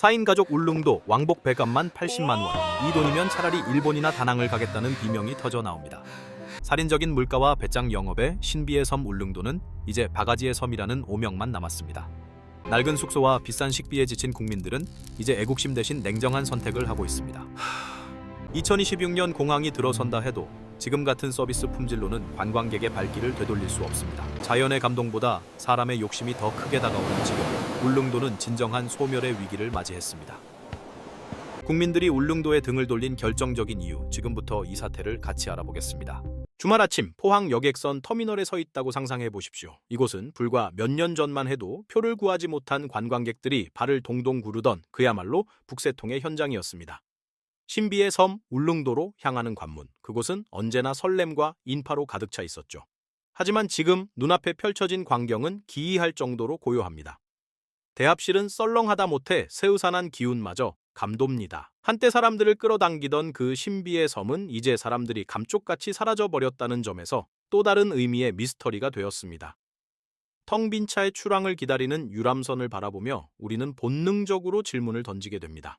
4인 가족 울릉도 왕복 배값만 80만 원. 이 돈이면 차라리 일본이나 다낭을 가겠다는 비명이 터져 나옵니다. 살인적인 물가와 배짱 영업에 신비의 섬 울릉도는 이제 바가지의 섬이라는 오명만 남았습니다. 낡은 숙소와 비싼 식비에 지친 국민들은 이제 애국심 대신 냉정한 선택을 하고 있습니다. 2026년 공항이 들어선다 해도 지금 같은 서비스 품질로는 관광객의 발길을 되돌릴 수 없습니다. 자연의 감동보다 사람의 욕심이 더 크게 다가오는 지금 울릉도는 진정한 소멸의 위기를 맞이했습니다. 국민들이 울릉도에 등을 돌린 결정적인 이유, 지금부터 이 사태를 같이 알아보겠습니다. 주말 아침 포항 여객선 터미널에 서 있다고 상상해 보십시오. 이곳은 불과 몇 년 전만 해도 표를 구하지 못한 관광객들이 발을 동동 구르던 그야말로 북새통의 현장이었습니다. 신비의 섬 울릉도로 향하는 관문, 그곳은 언제나 설렘과 인파로 가득 차 있었죠. 하지만 지금 눈앞에 펼쳐진 광경은 기이할 정도로 고요합니다. 대합실은 썰렁하다 못해 새우산한 기운마저 감돕니다. 한때 사람들을 끌어당기던 그 신비의 섬은 이제 사람들이 감쪽같이 사라져버렸다는 점에서 또 다른 의미의 미스터리가 되었습니다. 텅 빈 차의 출항을 기다리는 유람선을 바라보며 우리는 본능적으로 질문을 던지게 됩니다.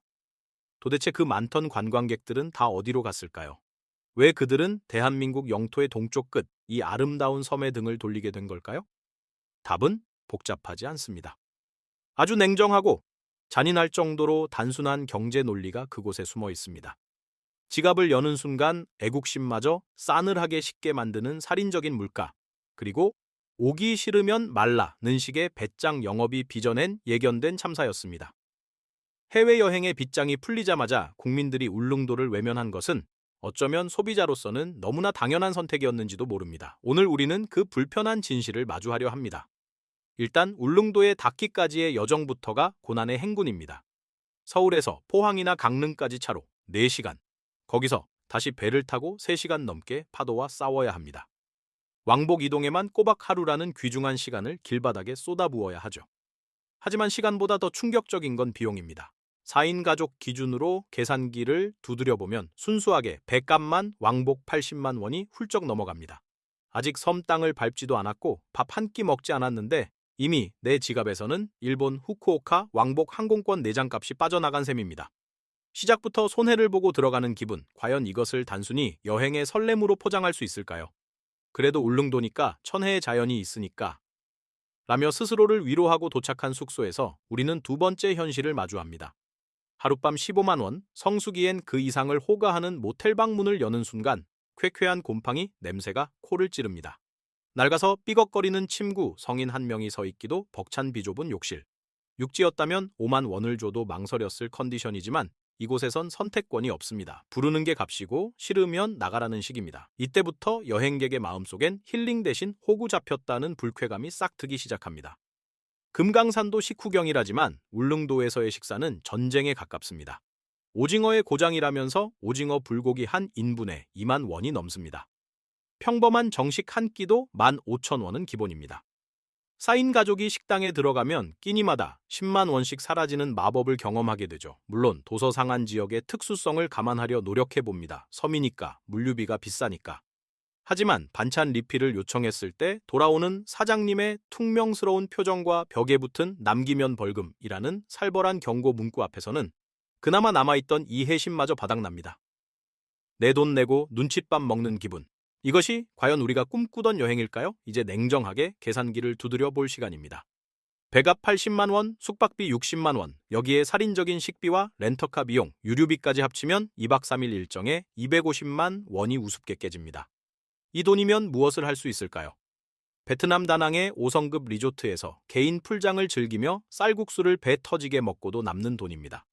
도대체 그 많던 관광객들은 다 어디로 갔을까요? 왜 그들은 대한민국 영토의 동쪽 끝, 이 아름다운 섬에 등을 돌리게 된 걸까요? 답은 복잡하지 않습니다. 아주 냉정하고 잔인할 정도로 단순한 경제 논리가 그곳에 숨어 있습니다. 지갑을 여는 순간 애국심마저 싸늘하게 식게 만드는 살인적인 물가, 그리고 오기 싫으면 말라는 식의 배짱 영업이 빚어낸 예견된 참사였습니다. 해외여행의 빗장이 풀리자마자 국민들이 울릉도를 외면한 것은 어쩌면 소비자로서는 너무나 당연한 선택이었는지도 모릅니다. 오늘 우리는 그 불편한 진실을 마주하려 합니다. 일단 울릉도에 닿기까지의 여정부터가 고난의 행군입니다. 서울에서 포항이나 강릉까지 차로 4시간, 거기서 다시 배를 타고 3시간 넘게 파도와 싸워야 합니다. 왕복 이동에만 꼬박 하루라는 귀중한 시간을 길바닥에 쏟아부어야 하죠. 하지만 시간보다 더 충격적인 건 비용입니다. 4인 가족 기준으로 계산기를 두드려보면 순수하게 배값만 왕복 80만 원이 훌쩍 넘어갑니다. 아직 섬 땅을 밟지도 않았고 밥 한 끼 먹지 않았는데 이미 내 지갑에서는 일본 후쿠오카 왕복 항공권 4장 값이 빠져나간 셈입니다. 시작부터 손해를 보고 들어가는 기분, 과연 이것을 단순히 여행의 설렘으로 포장할 수 있을까요? 그래도 울릉도니까 천혜의 자연이 있으니까 라며 스스로를 위로하고 도착한 숙소에서 우리는 두 번째 현실을 마주합니다. 하룻밤 15만 원, 성수기엔 그 이상을 호가하는 모텔방 문을 여는 순간 쾌쾌한 곰팡이 냄새가 코를 찌릅니다. 낡아서 삐걱거리는 침구, 성인 한 명이 서 있기도 벅찬 비좁은 욕실. 육지였다면 5만 원을 줘도 망설였을 컨디션이지만 이곳에선 선택권이 없습니다. 부르는 게 값이고 싫으면 나가라는 식입니다. 이때부터 여행객의 마음속엔 힐링 대신 호구 잡혔다는 불쾌감이 싹 트기 시작합니다. 금강산도 식후경이라지만 울릉도에서의 식사는 전쟁에 가깝습니다. 오징어의 고장이라면서 오징어 불고기 한 인분에 2만 원이 넘습니다. 평범한 정식 한 끼도 15,000원은 기본입니다. 4인 가족이 식당에 들어가면 끼니마다 10만 원씩 사라지는 마법을 경험하게 되죠. 물론 도서상한 지역의 특수성을 감안하려 노력해봅니다. 섬이니까, 물류비가 비싸니까. 하지만 반찬 리필을 요청했을 때 돌아오는 사장님의 퉁명스러운 표정과 벽에 붙은 남기면 벌금이라는 살벌한 경고 문구 앞에서는 그나마 남아있던 이해심마저 바닥납니다. 내 돈 내고 눈칫밥 먹는 기분. 이것이 과연 우리가 꿈꾸던 여행일까요? 이제 냉정하게 계산기를 두드려 볼 시간입니다. 배값 80만 원, 숙박비 60만 원, 여기에 살인적인 식비와 렌터카 비용, 유류비까지 합치면 2박 3일 일정에 250만 원이 우습게 깨집니다. 이 돈이면 무엇을 할 수 있을까요? 베트남 다낭의 5성급 리조트에서 개인 풀장을 즐기며 쌀국수를 배 터지게 먹고도 남는 돈입니다.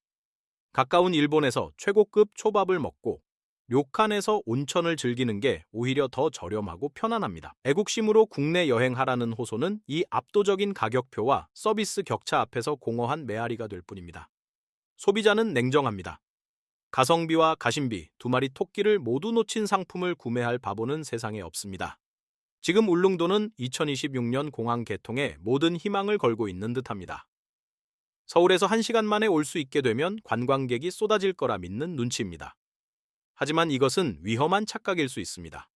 가까운 일본에서 최고급 초밥을 먹고 료칸에서 온천을 즐기는 게 오히려 더 저렴하고 편안합니다. 애국심으로 국내 여행하라는 호소는 이 압도적인 가격표와 서비스 격차 앞에서 공허한 메아리가 될 뿐입니다. 소비자는 냉정합니다. 가성비와 가심비, 2마리 토끼를 모두 놓친 상품을 구매할 바보는 세상에 없습니다. 지금 울릉도는 2026년 공항 개통에 모든 희망을 걸고 있는 듯합니다. 서울에서 1시간 만에 올 수 있게 되면 관광객이 쏟아질 거라 믿는 눈치입니다. 하지만 이것은 위험한 착각일 수 있습니다.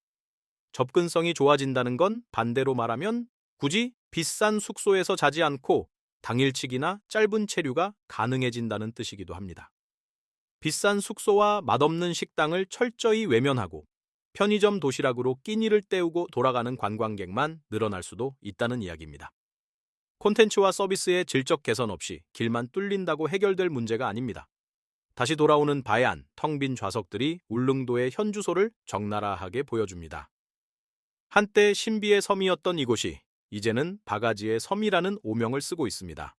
접근성이 좋아진다는 건 반대로 말하면 굳이 비싼 숙소에서 자지 않고 당일치기나 짧은 체류가 가능해진다는 뜻이기도 합니다. 비싼 숙소와 맛없는 식당을 철저히 외면하고 편의점 도시락으로 끼니를 때우고 돌아가는 관광객만 늘어날 수도 있다는 이야기입니다. 콘텐츠와 서비스의 질적 개선 없이 길만 뚫린다고 해결될 문제가 아닙니다. 다시 돌아오는 바해안, 텅 빈 좌석들이 울릉도의 현 주소를 적나라하게 보여줍니다. 한때 신비의 섬이었던 이곳이 이제는 바가지의 섬이라는 오명을 쓰고 있습니다.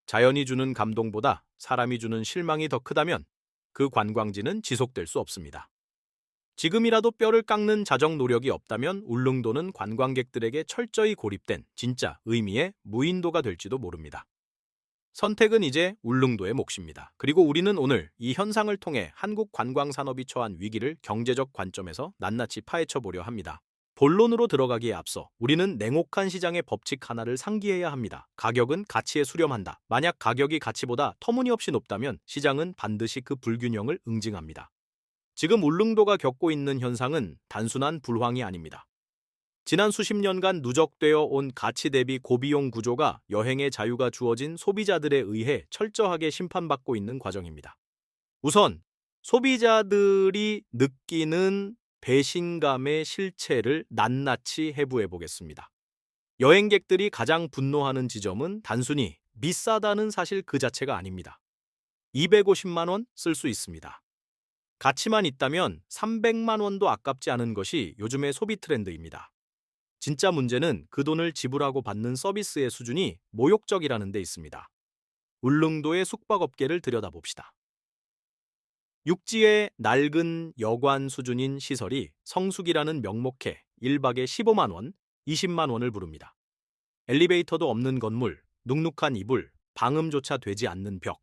자연이 주는 감동보다 사람이 주는 실망이 더 크다면 그 관광지는 지속될 수 없습니다. 지금이라도 뼈를 깎는 자정 노력이 없다면 울릉도는 관광객들에게 철저히 고립된 진짜 의미의 무인도가 될지도 모릅니다. 선택은 이제 울릉도의 몫입니다. 그리고 우리는 오늘 이 현상을 통해 한국 관광산업이 처한 위기를 경제적 관점에서 낱낱이 파헤쳐 보려 합니다. 본론으로 들어가기에 앞서 우리는 냉혹한 시장의 법칙 하나를 상기해야 합니다. 가격은 가치에 수렴한다. 만약 가격이 가치보다 터무니없이 높다면 시장은 반드시 그 불균형을 응징합니다. 지금 울릉도가 겪고 있는 현상은 단순한 불황이 아닙니다. 지난 수십 년간 누적되어 온 가치 대비 고비용 구조가 여행의 자유가 주어진 소비자들에 의해 철저하게 심판받고 있는 과정입니다. 우선 소비자들이 느끼는 배신감의 실체를 낱낱이 해부해 보겠습니다. 여행객들이 가장 분노하는 지점은 단순히 비싸다는 사실 그 자체가 아닙니다. 250만 원 쓸 수 있습니다. 가치만 있다면 300만 원도 아깝지 않은 것이 요즘의 소비 트렌드입니다. 진짜 문제는 그 돈을 지불하고 받는 서비스의 수준이 모욕적이라는 데 있습니다. 울릉도의 숙박업계를 들여다봅시다. 육지의 낡은 여관 수준인 시설이 성수기라는 명목해 1박에 15만 원, 20만 원을 부릅니다. 엘리베이터도 없는 건물, 눅눅한 이불, 방음조차 되지 않는 벽.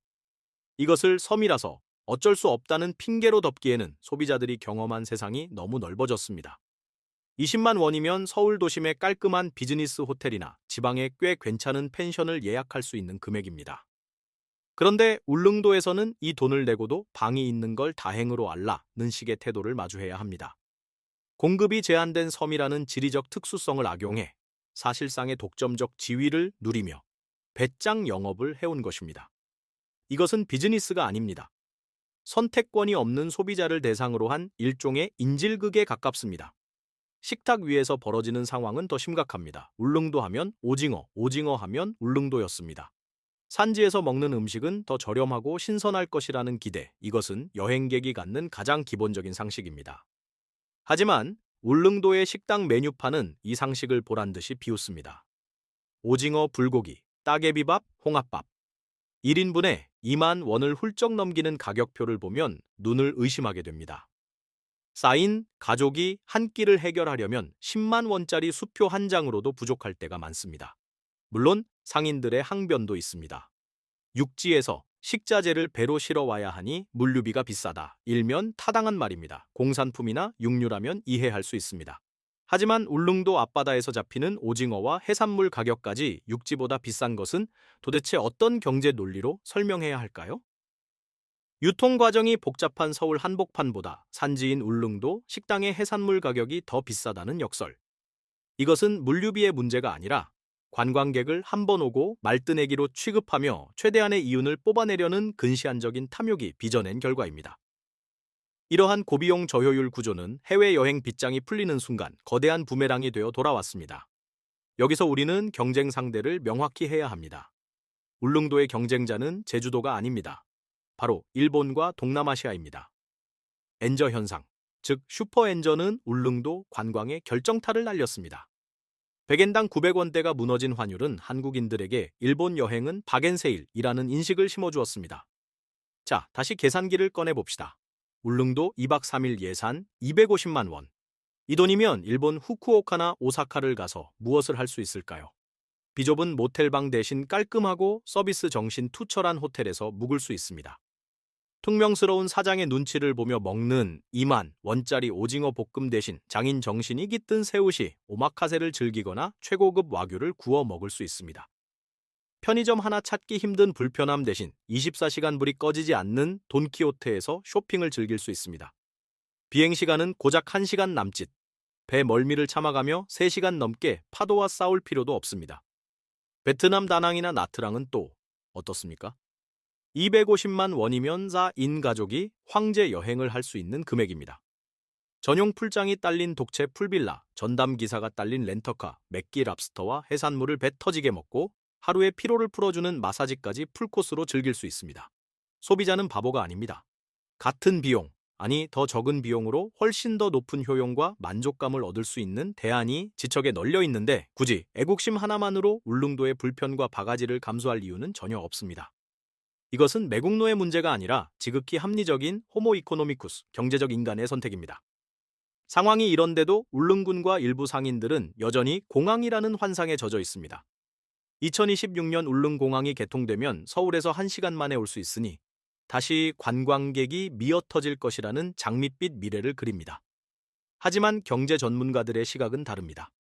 이것을 섬이라서 어쩔 수 없다는 핑계로 덮기에는 소비자들이 경험한 세상이 너무 넓어졌습니다. 20만 원이면 서울 도심의 깔끔한 비즈니스 호텔이나 지방의 꽤 괜찮은 펜션을 예약할 수 있는 금액입니다. 그런데 울릉도에서는 이 돈을 내고도 방이 있는 걸 다행으로 알라는 식의 태도를 마주해야 합니다. 공급이 제한된 섬이라는 지리적 특수성을 악용해 사실상의 독점적 지위를 누리며 배짱 영업을 해온 것입니다. 이것은 비즈니스가 아닙니다. 선택권이 없는 소비자를 대상으로 한 일종의 인질극에 가깝습니다. 식탁 위에서 벌어지는 상황은 더 심각합니다. 울릉도 하면 오징어, 오징어 하면 울릉도였습니다. 산지에서 먹는 음식은 더 저렴하고 신선할 것이라는 기대, 이것은 여행객이 갖는 가장 기본적인 상식입니다. 하지만 울릉도의 식당 메뉴판은 이 상식을 보란듯이 비웃습니다. 오징어, 불고기, 따개비밥, 홍합밥. 1인분에 2만 원을 훌쩍 넘기는 가격표를 보면 눈을 의심하게 됩니다. 쌓인 가족이 한 끼를 해결하려면 10만 원짜리 수표 한 장으로도 부족할 때가 많습니다. 물론 상인들의 항변도 있습니다. 육지에서 식자재를 배로 실어와야 하니 물류비가 비싸다. 일면 타당한 말입니다. 공산품이나 육류라면 이해할 수 있습니다. 하지만 울릉도 앞바다에서 잡히는 오징어와 해산물 가격까지 육지보다 비싼 것은 도대체 어떤 경제 논리로 설명해야 할까요? 유통 과정이 복잡한 서울 한복판보다 산지인 울릉도 식당의 해산물 가격이 더 비싸다는 역설. 이것은 물류비의 문제가 아니라 관광객을 한 번 오고 말뜨내기로 취급하며 최대한의 이윤을 뽑아내려는 근시안적인 탐욕이 빚어낸 결과입니다. 이러한 고비용 저효율 구조는 해외여행 빗장이 풀리는 순간 거대한 부메랑이 되어 돌아왔습니다. 여기서 우리는 경쟁 상대를 명확히 해야 합니다. 울릉도의 경쟁자는 제주도가 아닙니다. 바로 일본과 동남아시아입니다. 엔저 현상, 즉 슈퍼엔저는 울릉도 관광에 결정타를 날렸습니다. 100엔당 900원대가 무너진 환율은 한국인들에게 일본 여행은 박앤세일이라는 인식을 심어주었습니다. 자, 다시 계산기를 꺼내봅시다. 울릉도 2박 3일 예산 250만 원. 이 돈이면 일본 후쿠오카나 오사카를 가서 무엇을 할 수 있을까요? 비좁은 모텔방 대신 깔끔하고 서비스 정신 투철한 호텔에서 묵을 수 있습니다. 퉁명스러운 사장의 눈치를 보며 먹는 2만 원짜리 오징어 볶음 대신 장인 정신이 깃든 새우시, 오마카세를 즐기거나 최고급 와규를 구워 먹을 수 있습니다. 편의점 하나 찾기 힘든 불편함 대신 24시간 불이 꺼지지 않는 돈키호테에서 쇼핑을 즐길 수 있습니다. 비행시간은 고작 1시간 남짓. 배 멀미를 참아가며 3시간 넘게 파도와 싸울 필요도 없습니다. 베트남 다낭이나 나트랑은 또 어떻습니까? 250만 원이면 4인 가족이 황제 여행을 할 수 있는 금액입니다. 전용 풀장이 딸린 독채 풀빌라, 전담 기사가 딸린 렌터카, 맥기 랍스터와 해산물을 배 터지게 먹고 하루의 피로를 풀어주는 마사지까지 풀코스로 즐길 수 있습니다. 소비자는 바보가 아닙니다. 같은 비용, 아니 더 적은 비용으로 훨씬 더 높은 효용과 만족감을 얻을 수 있는 대안이 지척에 널려 있는데 굳이 애국심 하나만으로 울릉도의 불편과 바가지를 감수할 이유는 전혀 없습니다. 이것은 매국노의 문제가 아니라 지극히 합리적인 호모 이코노미쿠스, 경제적 인간의 선택입니다. 상황이 이런데도 울릉군과 일부 상인들은 여전히 공항이라는 환상에 젖어 있습니다. 2026년 울릉공항이 개통되면 서울에서 1시간 만에 올 수 있으니 다시 관광객이 미어터질 것이라는 장밋빛 미래를 그립니다. 하지만 경제 전문가들의 시각은 다릅니다.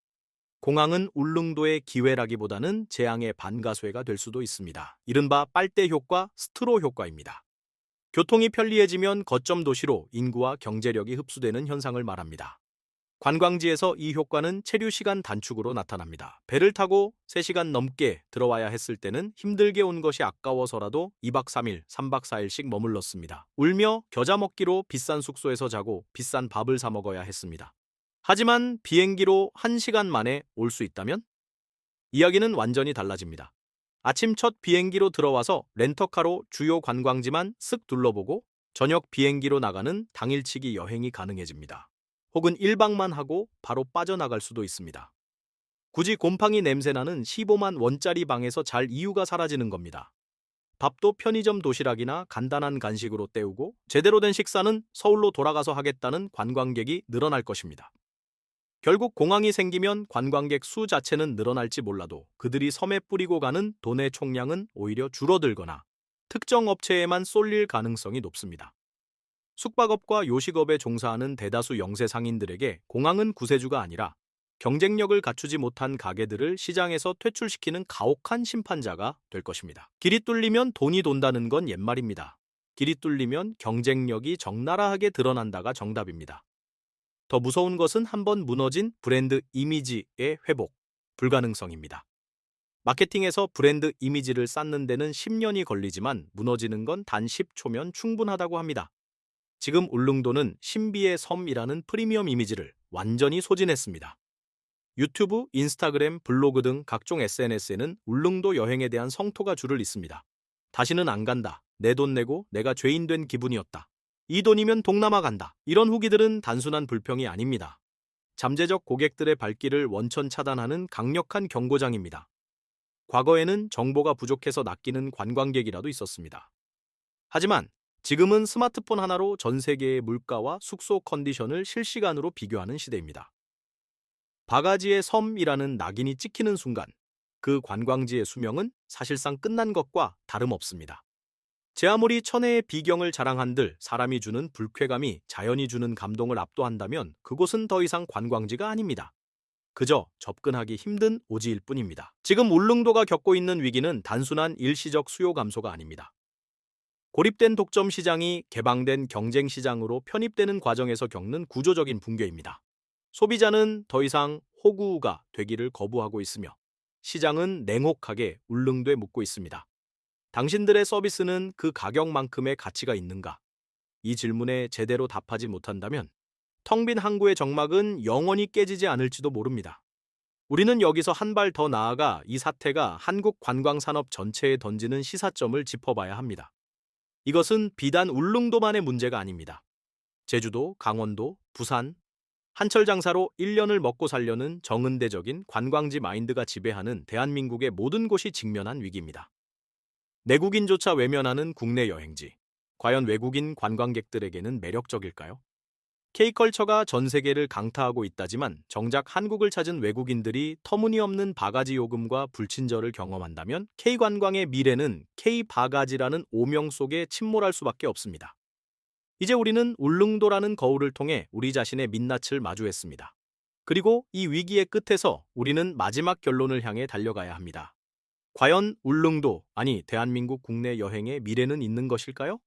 공항은 울릉도의 기회라기보다는 재앙의 반가쇠가 될 수도 있습니다. 이른바 빨대 효과, 스트로 효과입니다. 교통이 편리해지면 거점 도시로 인구와 경제력이 흡수되는 현상을 말합니다. 관광지에서 이 효과는 체류 시간 단축으로 나타납니다. 배를 타고 3시간 넘게 들어와야 했을 때는 힘들게 온 것이 아까워서라도 2박 3일, 3박 4일씩 머물렀습니다. 울며 겨자 먹기로 비싼 숙소에서 자고 비싼 밥을 사 먹어야 했습니다. 하지만 비행기로 1시간 만에 올 수 있다면? 이야기는 완전히 달라집니다. 아침 첫 비행기로 들어와서 렌터카로 주요 관광지만 쓱 둘러보고 저녁 비행기로 나가는 당일치기 여행이 가능해집니다. 혹은 1박만 하고 바로 빠져나갈 수도 있습니다. 굳이 곰팡이 냄새나는 15만 원짜리 방에서 잘 이유가 사라지는 겁니다. 밥도 편의점 도시락이나 간단한 간식으로 때우고 제대로 된 식사는 서울로 돌아가서 하겠다는 관광객이 늘어날 것입니다. 결국 공항이 생기면 관광객 수 자체는 늘어날지 몰라도 그들이 섬에 뿌리고 가는 돈의 총량은 오히려 줄어들거나 특정 업체에만 쏠릴 가능성이 높습니다. 숙박업과 요식업에 종사하는 대다수 영세 상인들에게 공항은 구세주가 아니라 경쟁력을 갖추지 못한 가게들을 시장에서 퇴출시키는 가혹한 심판자가 될 것입니다. 길이 뚫리면 돈이 돈다는 건 옛말입니다. 길이 뚫리면 경쟁력이 적나라하게 드러난다가 정답입니다. 더 무서운 것은 한번 무너진 브랜드 이미지의 회복, 불가능성입니다. 마케팅에서 브랜드 이미지를 쌓는 데는 10년이 걸리지만 무너지는 건 단 10초면 충분하다고 합니다. 지금 울릉도는 신비의 섬이라는 프리미엄 이미지를 완전히 소진했습니다. 유튜브, 인스타그램, 블로그 등 각종 SNS에는 울릉도 여행에 대한 성토가 줄을 잇습니다. 다시는 안 간다. 내 돈 내고 내가 죄인 된 기분이었다. 이 돈이면 동남아 간다. 이런 후기들은 단순한 불평이 아닙니다. 잠재적 고객들의 발길을 원천 차단하는 강력한 경고장입니다. 과거에는 정보가 부족해서 낚이는 관광객이라도 있었습니다. 하지만 지금은 스마트폰 하나로 전 세계의 물가와 숙소 컨디션을 실시간으로 비교하는 시대입니다. 바가지의 섬이라는 낙인이 찍히는 순간 그 관광지의 수명은 사실상 끝난 것과 다름없습니다. 제 아무리 천혜의 비경을 자랑한들 사람이 주는 불쾌감이 자연이 주는 감동을 압도한다면 그곳은 더 이상 관광지가 아닙니다. 그저 접근하기 힘든 오지일 뿐입니다. 지금 울릉도가 겪고 있는 위기는 단순한 일시적 수요 감소가 아닙니다. 고립된 독점 시장이 개방된 경쟁 시장으로 편입되는 과정에서 겪는 구조적인 붕괴입니다. 소비자는 더 이상 호구가 되기를 거부하고 있으며 시장은 냉혹하게 울릉도에 묻고 있습니다. 당신들의 서비스는 그 가격만큼의 가치가 있는가? 이 질문에 제대로 답하지 못한다면 텅 빈 항구의 정막은 영원히 깨지지 않을지도 모릅니다. 우리는 여기서 한 발 더 나아가 이 사태가 한국 관광산업 전체에 던지는 시사점을 짚어봐야 합니다. 이것은 비단 울릉도만의 문제가 아닙니다. 제주도, 강원도, 부산, 한철 장사로 1년을 먹고 살려는 정은대적인 관광지 마인드가 지배하는 대한민국의 모든 곳이 직면한 위기입니다. 내국인조차 외면하는 국내 여행지. 과연 외국인 관광객들에게는 매력적일까요? K컬처가 전 세계를 강타하고 있다지만 정작 한국을 찾은 외국인들이 터무니없는 바가지 요금과 불친절을 경험한다면 K관광의 미래는 K바가지라는 오명 속에 침몰할 수밖에 없습니다. 이제 우리는 울릉도라는 거울을 통해 우리 자신의 민낯을 마주했습니다. 그리고 이 위기의 끝에서 우리는 마지막 결론을 향해 달려가야 합니다. 과연 울릉도, 아니 대한민국 국내 여행의 미래는 있는 것일까요?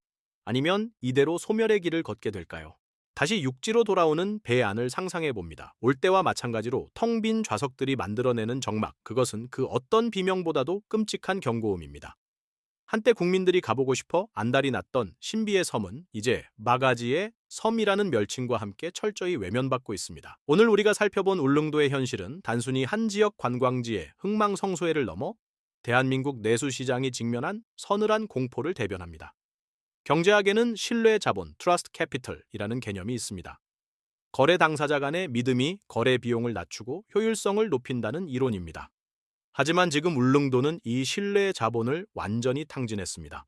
아니면 이대로 소멸의 길을 걷게 될까요? 다시 육지로 돌아오는 배 안을 상상해 봅니다. 올 때와 마찬가지로 텅 빈 좌석들이 만들어내는 정막, 그것은 그 어떤 비명보다도 끔찍한 경고음입니다. 한때 국민들이 가보고 싶어 안달이 났던 신비의 섬은 이제 마가지의 섬이라는 멸칭과 함께 철저히 외면받고 있습니다. 오늘 우리가 살펴본 울릉도의 현실은 단순히 한 지역 관광지의 흥망성쇠를 넘어 대한민국 내수시장이 직면한 서늘한 공포를 대변합니다. 경제학에는 신뢰 자본, 트러스트 캐피털이라는 개념이 있습니다. 거래 당사자 간의 믿음이 거래 비용을 낮추고 효율성을 높인다는 이론입니다. 하지만 지금 울릉도는 이 신뢰 자본을 완전히 탕진했습니다.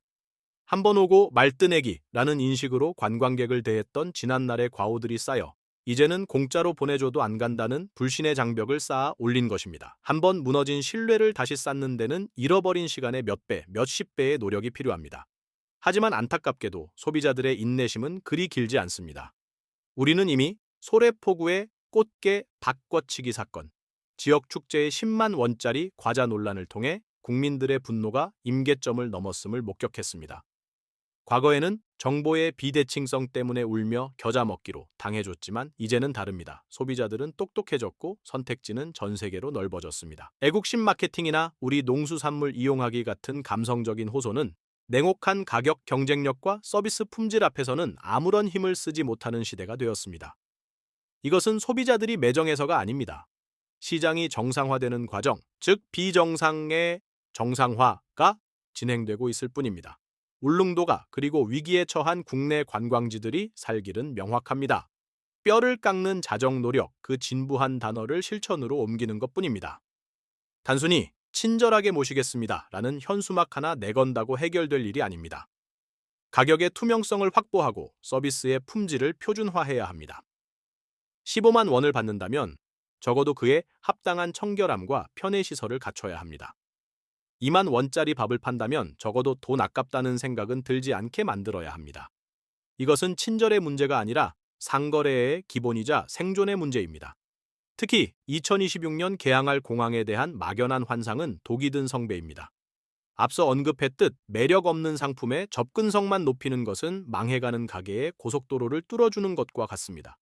한 번 오고 말뜨내기라는 인식으로 관광객을 대했던 지난날의 과오들이 쌓여 이제는 공짜로 보내줘도 안 간다는 불신의 장벽을 쌓아 올린 것입니다. 한 번 무너진 신뢰를 다시 쌓는 데는 잃어버린 시간의 몇 배, 몇십 배의 노력이 필요합니다. 하지만 안타깝게도 소비자들의 인내심은 그리 길지 않습니다. 우리는 이미 소래포구의 꽃게 바꿔치기 사건, 지역 축제의 10만 원짜리 과자 논란을 통해 국민들의 분노가 임계점을 넘었음을 목격했습니다. 과거에는 정보의 비대칭성 때문에 울며 겨자 먹기로 당해줬지만 이제는 다릅니다. 소비자들은 똑똑해졌고 선택지는 전 세계로 넓어졌습니다. 애국심 마케팅이나 우리 농수산물 이용하기 같은 감성적인 호소는 냉혹한 가격 경쟁력과 서비스 품질 앞에서는 아무런 힘을 쓰지 못하는 시대가 되었습니다. 이것은 소비자들이 매정해서가 아닙니다. 시장이 정상화되는 과정, 즉 비정상의 정상화가 진행되고 있을 뿐입니다. 울릉도가 그리고 위기에 처한 국내 관광지들이 살 길은 명확합니다. 뼈를 깎는 자정 노력, 그 진부한 단어를 실천으로 옮기는 것뿐입니다. 단순히 친절하게 모시겠습니다 라는 현수막 하나 내건다고 해결될 일이 아닙니다. 가격의 투명성을 확보하고 서비스의 품질을 표준화해야 합니다. 15만 원을 받는다면 적어도 그에 합당한 청결함과 편의시설을 갖춰야 합니다. 2만 원짜리 밥을 판다면 적어도 돈 아깝다는 생각은 들지 않게 만들어야 합니다. 이것은 친절의 문제가 아니라 상거래의 기본이자 생존의 문제입니다. 특히 2026년 개항할 공항에 대한 막연한 환상은 독이 든 성배입니다. 앞서 언급했듯 매력 없는 상품의 접근성만 높이는 것은 망해가는 가게의 고속도로를 뚫어주는 것과 같습니다.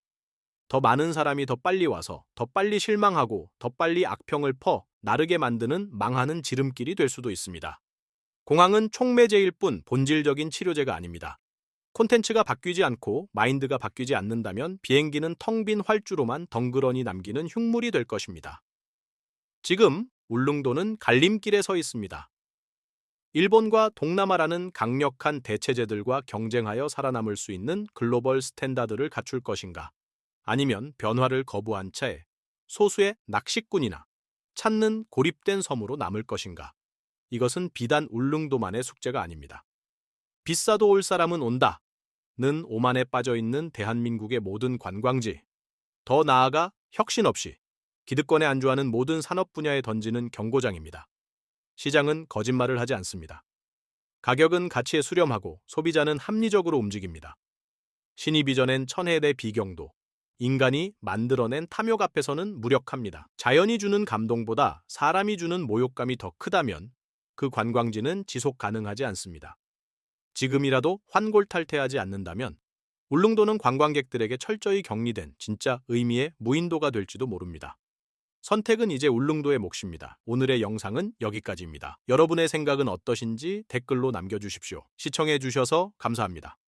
더 많은 사람이 더 빨리 와서 더 빨리 실망하고 더 빨리 악평을 퍼 나르게 만드는 망하는 지름길이 될 수도 있습니다. 공항은 촉매제일 뿐 본질적인 치료제가 아닙니다. 콘텐츠가 바뀌지 않고 마인드가 바뀌지 않는다면 비행기는 텅 빈 활주로만 덩그러니 남기는 흉물이 될 것입니다. 지금 울릉도는 갈림길에 서 있습니다. 일본과 동남아라는 강력한 대체제들과 경쟁하여 살아남을 수 있는 글로벌 스탠다드를 갖출 것인가? 아니면 변화를 거부한 채 소수의 낚시꾼이나 찾는 고립된 섬으로 남을 것인가? 이것은 비단 울릉도만의 숙제가 아닙니다. 비싸도 올 사람은 온다. 는 오만에 빠져있는 대한민국의 모든 관광지, 더 나아가 혁신 없이 기득권에 안주하는 모든 산업 분야에 던지는 경고장입니다. 시장은 거짓말을 하지 않습니다. 가격은 가치에 수렴하고 소비자는 합리적으로 움직입니다. 신이 빚어낸 천혜대 비경도 인간이 만들어낸 탐욕 앞에서는 무력합니다. 자연이 주는 감동보다 사람이 주는 모욕감이 더 크다면 그 관광지는 지속 가능하지 않습니다. 지금이라도 환골탈태하지 않는다면 울릉도는 관광객들에게 철저히 격리된 진짜 의미의 무인도가 될지도 모릅니다. 선택은 이제 울릉도의 몫입니다. 오늘의 영상은 여기까지입니다. 여러분의 생각은 어떠신지 댓글로 남겨주십시오. 시청해주셔서 감사합니다.